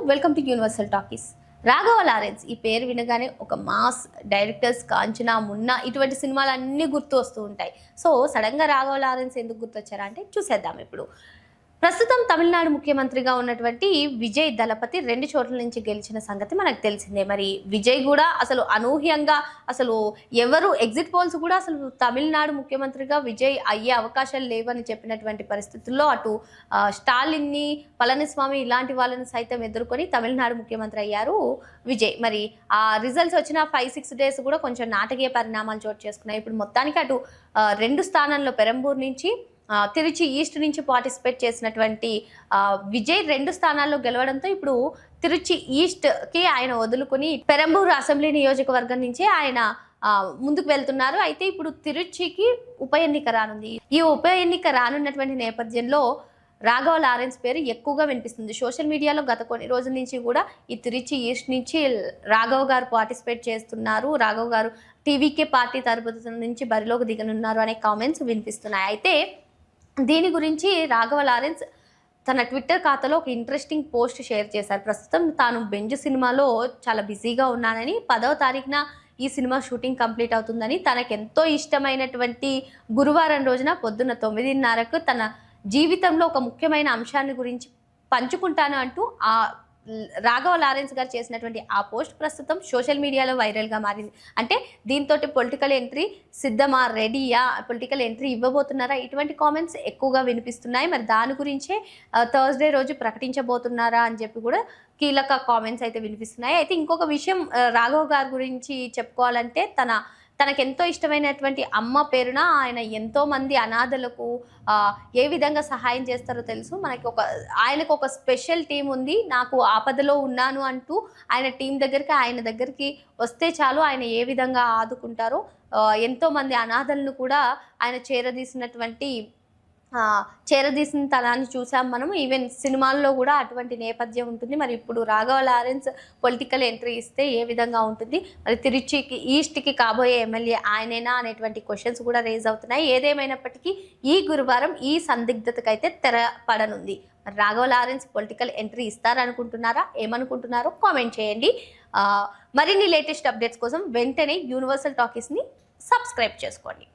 Welcome to universal talkies. Raghava Lawrence ఈ పేరు వినగానే ఒక మాస్ డైరెక్టర్స్ కాంచనా, మున్నా ఇటువంటి సినిమాలు అన్నీ గుర్తు వస్తూ ఉంటాయి. సో సడన్గా రాఘవ లారెన్స్ ఎందుకు గుర్తొచ్చారా అంటే చూసేద్దాం. ఇప్పుడు ప్రస్తుతం తమిళనాడు ముఖ్యమంత్రిగా ఉన్నటువంటి విజయ్ దళపతి 2 చోట్ల నుంచి గెలిచిన సంగతి మనకు తెలిసిందే. మరి విజయ్ కూడా అసలు అనూహ్యంగా అసలు ఎవరు ఎగ్జిట్ పోల్స్ కూడా అసలు తమిళనాడు ముఖ్యమంత్రిగా విజయ్ అయ్యే అవకాశాలు లేవని చెప్పినటువంటి పరిస్థితుల్లో అటు స్టాలిన్ని, పళనిస్వామి ఇలాంటి వాళ్ళని సైతం ఎదుర్కొని తమిళనాడు ముఖ్యమంత్రి అయ్యారు విజయ్. మరి ఆ రిజల్ట్స్ వచ్చిన 5-6 డేస్ కూడా కొంచెం నాటకీయ పరిణామాలు చోటు చేసుకున్నాయి. ఇప్పుడు మొత్తానికి అటు 2 స్థానాల్లో పెరంబూర్ నుంచి, తిరుచి ఈస్ట్ నుంచి పార్టిసిపేట్ చేసినటువంటి విజయ్ 2 స్థానాల్లో గెలవడంతో ఇప్పుడు తిరుచి ఈస్ట్కి ఆయన వదులుకొని పెరంబూరు అసెంబ్లీ నియోజకవర్గం నుంచి ఆయన ముందుకు వెళ్తున్నారు. అయితే ఇప్పుడు తిరుచికి ఉప ఎన్నిక రానుంది. ఈ ఉప ఎన్నిక రానున్నటువంటి నేపథ్యంలో రాఘవ లారెన్స్ పేరు ఎక్కువగా వినిపిస్తుంది. సోషల్ మీడియాలో గత కొన్ని రోజుల నుంచి కూడా ఈ తిరుచి ఈస్ట్ నుంచి రాఘవ్ గారు పార్టిసిపేట్ చేస్తున్నారు, రాఘవ్ గారు టీవీకే పార్టీ తరపు నుంచి బరిలోకి దిగనున్నారు అనే కామెంట్స్ వినిపిస్తున్నాయి. అయితే దీని గురించి రాఘవ లారెన్స్ తన ట్విట్టర్ ఖాతాలో ఒక ఇంట్రెస్టింగ్ పోస్ట్ షేర్ చేశారు. ప్రస్తుతం తాను బెంజ్ సినిమాలో చాలా బిజీగా ఉన్నానని, 10వ తారీఖున ఈ సినిమా షూటింగ్ కంప్లీట్ అవుతుందని, తనకెంతో ఇష్టమైనటువంటి గురువారం రోజున పొద్దున్న 9:30కు తన జీవితంలో ఒక ముఖ్యమైన అంశాన్ని గురించి పంచుకుంటాను అంటూ ఆ రాఘవ లారెన్స్ గారు చేసినటువంటి ఆ పోస్ట్ ప్రస్తుతం సోషల్ మీడియాలో వైరల్గా మారింది. అంటే దీంతో పొలిటికల్ ఎంట్రీ సిద్ధమా, రెడీయా, పొలిటికల్ ఎంట్రీ ఇవ్వబోతున్నారా, ఇటువంటి కామెంట్స్ ఎక్కువగా వినిపిస్తున్నాయి. మరి దాని గురించే థర్స్డే రోజు ప్రకటించబోతున్నారా అని చెప్పి కూడా కీలక కామెంట్స్ అయితే వినిపిస్తున్నాయి. అయితే ఇంకొక విషయం రాఘవ్ గారి గురించి చెప్పుకోవాలంటే తనకెంతో ఇష్టమైనటువంటి అమ్మ పేరున ఆయన ఎంతోమంది అనాథలకు ఏ విధంగా సహాయం చేస్తారో తెలుసు. ఆయనకు ఒక స్పెషల్ టీం ఉంది. నాకు ఆపదలో ఉన్నాను అంటూ ఆయన దగ్గరికి వస్తే చాలు ఆయన ఏ విధంగా ఆదుకుంటారో, ఎంతోమంది అనాథలను కూడా ఆయన చేరదీసిన తనాన్ని చూసాం మనం. ఈవెన్ సినిమాల్లో కూడా అటువంటి నేపథ్యం ఉంటుంది. మరి ఇప్పుడు రాఘవ లారెన్స్ పొలిటికల్ ఎంట్రీ ఇస్తే ఏ విధంగా ఉంటుంది, మరి తిరుచికి ఈస్ట్కి కాబోయే ఎమ్మెల్యే ఆయనేనా అనేటువంటి క్వశ్చన్స్ కూడా రేజ్ అవుతున్నాయి. ఏదేమైనప్పటికీ ఈ గురువారం ఈ సందిగ్ధతకైతే తెరపడనుంది. మరి రాఘవ లారెన్స్ పొలిటికల్ ఎంట్రీ ఇస్తారనుకుంటున్నారా, ఏమనుకుంటున్నారో కామెంట్ చేయండి. మరిన్ని లేటెస్ట్ అప్డేట్స్ కోసం వెంటనే యూనివర్సల్ టాకీస్ని సబ్స్క్రైబ్ చేసుకోండి.